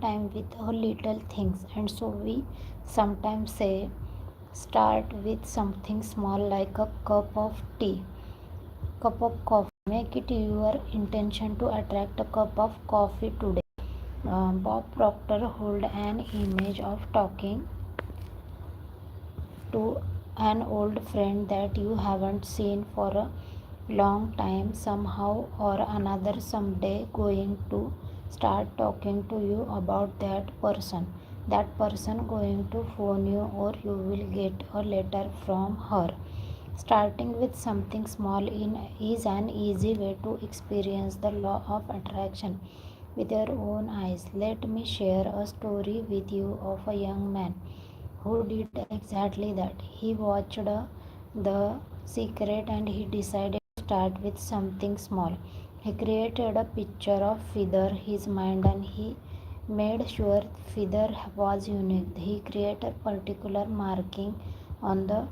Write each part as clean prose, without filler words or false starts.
time with a little things, and so we sometimes say start with something small like a cup of coffee. Make it your intention to attract a cup of coffee today. Bob Proctor hold an image of talking to an old friend that you haven't seen for a long time, somehow or another someday going to start talking to you about that person going to phone you, or you will get a letter from her. Starting with something small is an easy way to experience the law of attraction with your own eyes. Let me share a story with you of a young man who did exactly that. He watched The Secret and he decided to start with something small. He created a picture of feather his mind and he made sure feather was unique. He created particular marking on the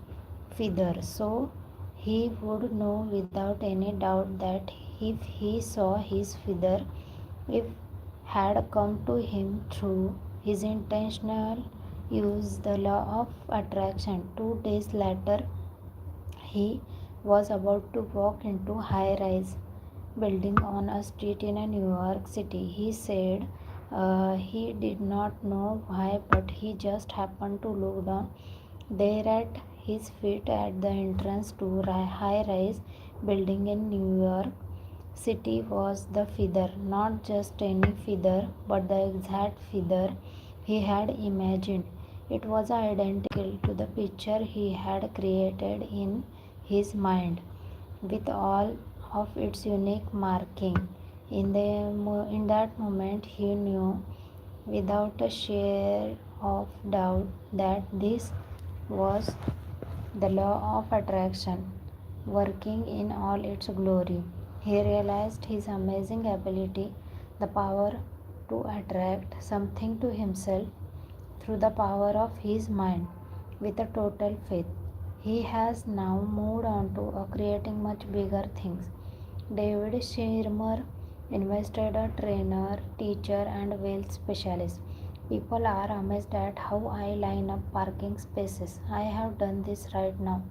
feather so he would know without any doubt that if he saw his feather, if had come to him through his intentional use, the law of attraction. 2 days later, he was about to walk into high-rise building on a street in a New York City. He said he did not know why, but he just happened to look down. There at his feet at the entrance to a high-rise building in New York City was the feather, not just any feather, but the exact feather he had imagined. It was identical to the picture he had created in his mind, with all of its unique marking. In that moment, he knew without a share of doubt that this was the law of attraction working in all its glory. He realized his amazing ability, the power to attract something to himself through the power of his mind with a total faith. He has now moved on to creating much bigger things. David Schirmer, investor, trainer, teacher, and wealth specialist. People are amazed at how I line up parking spaces. I have done this right now.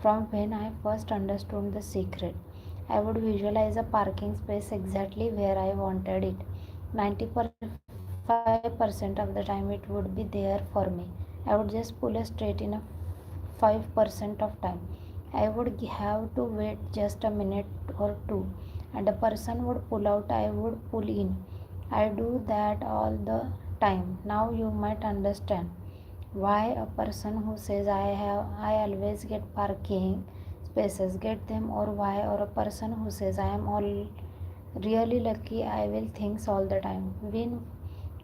From when I first understood the secret, I would visualize a parking space exactly where I wanted it. 95% of the time, it would be there for me. I would just pull a straight in a 5% of time. I would have to wait just a minute or two, and a person would pull out, I would pull in. I do that all the time. Now you might understand why a person who says I always get parking spaces get them, or why, or a person who says I am all really lucky I will things all the time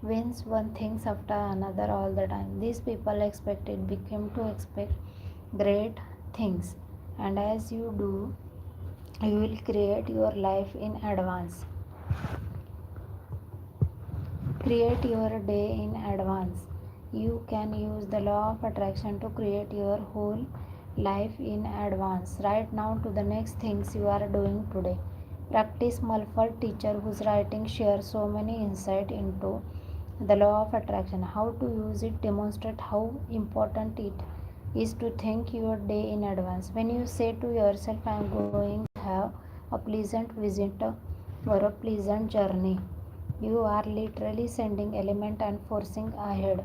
wins one things after another all the time. These people expected became to expect great things, and as you do, you will create your life in advance. Create your day in advance. You can use the law of attraction to create your whole life in advance. Right now to the next things you are doing today. Practice Mulford, teacher whose writing shares so many insight into the law of attraction. How to use it demonstrate how important it is to think your day in advance. When you say to yourself, I am going to have a pleasant visit or a pleasant journey, you are literally sending element and forcing ahead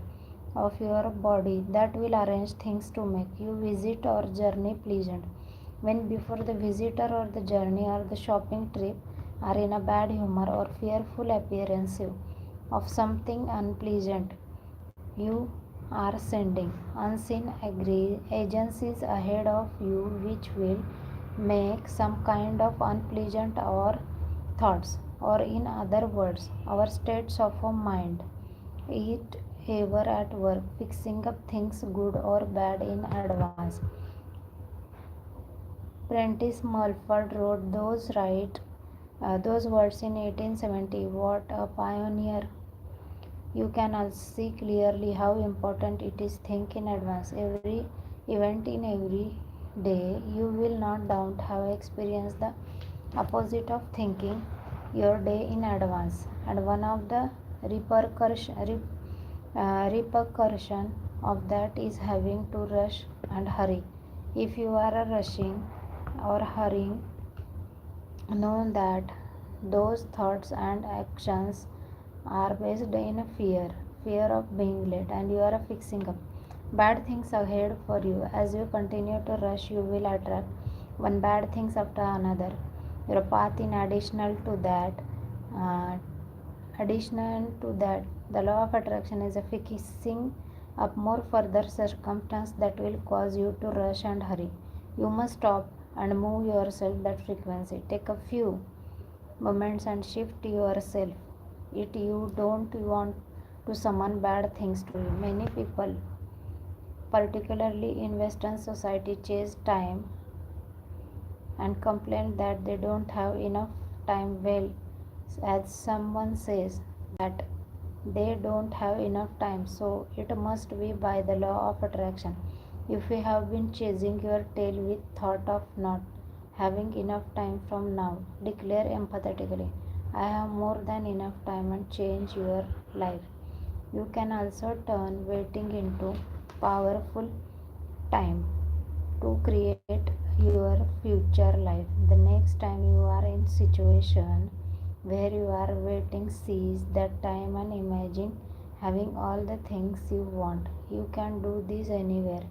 of your body that will arrange things to make you visit or journey pleasant. When before the visitor or the journey or the shopping trip are in a bad humor or fearful appearance of something unpleasant, you are sending unseen agencies ahead of you which will make some kind of unpleasant or thoughts, or in other words, our states of mind. It ever at work fixing up things good or bad in advance. Prentice Mulford wrote those words in 1870. What a pioneer! You can also see clearly how important it is think in advance. Every event in every day, you will not doubt have experienced the opposite of thinking your day in advance. And one of the repercussion of that is having to rush and hurry. If you are rushing or hurrying, know that those thoughts and actions are based in a fear of being late, and you are fixing up bad things ahead for you. As you continue to rush, you will attract one bad things after another. Your path in uh, additional to that, the law of attraction is a fixing up more further circumstance that will cause you to rush and hurry. You must stop and move yourself that frequency. Take a few moments and shift yourself. It you don't want to summon bad things to you. Many people, particularly in Western society, chase time and complain that they don't have enough time. Well, as someone says that they don't have enough time, so it must be by the law of attraction. If you have been chasing your tail with thought of not having enough time from now, declare emphatically, I have more than enough time, and change your life. You can also turn waiting into powerful time to create your future life. The next time you are in situation where you are waiting, seize that time and imagine having all the things you want. You can do this anywhere,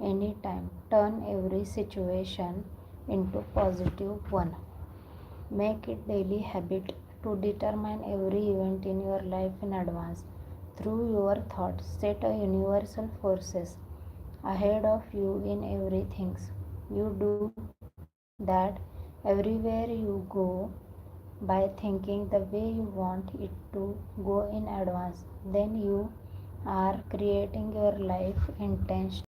anytime. Turn every situation into positive one. Make it daily habit to determine every event in your life in advance. Through your thoughts, set a universal forces ahead of you in everything you do that everywhere you go by thinking the way you want it to go in advance. Then you are creating your life intentionally.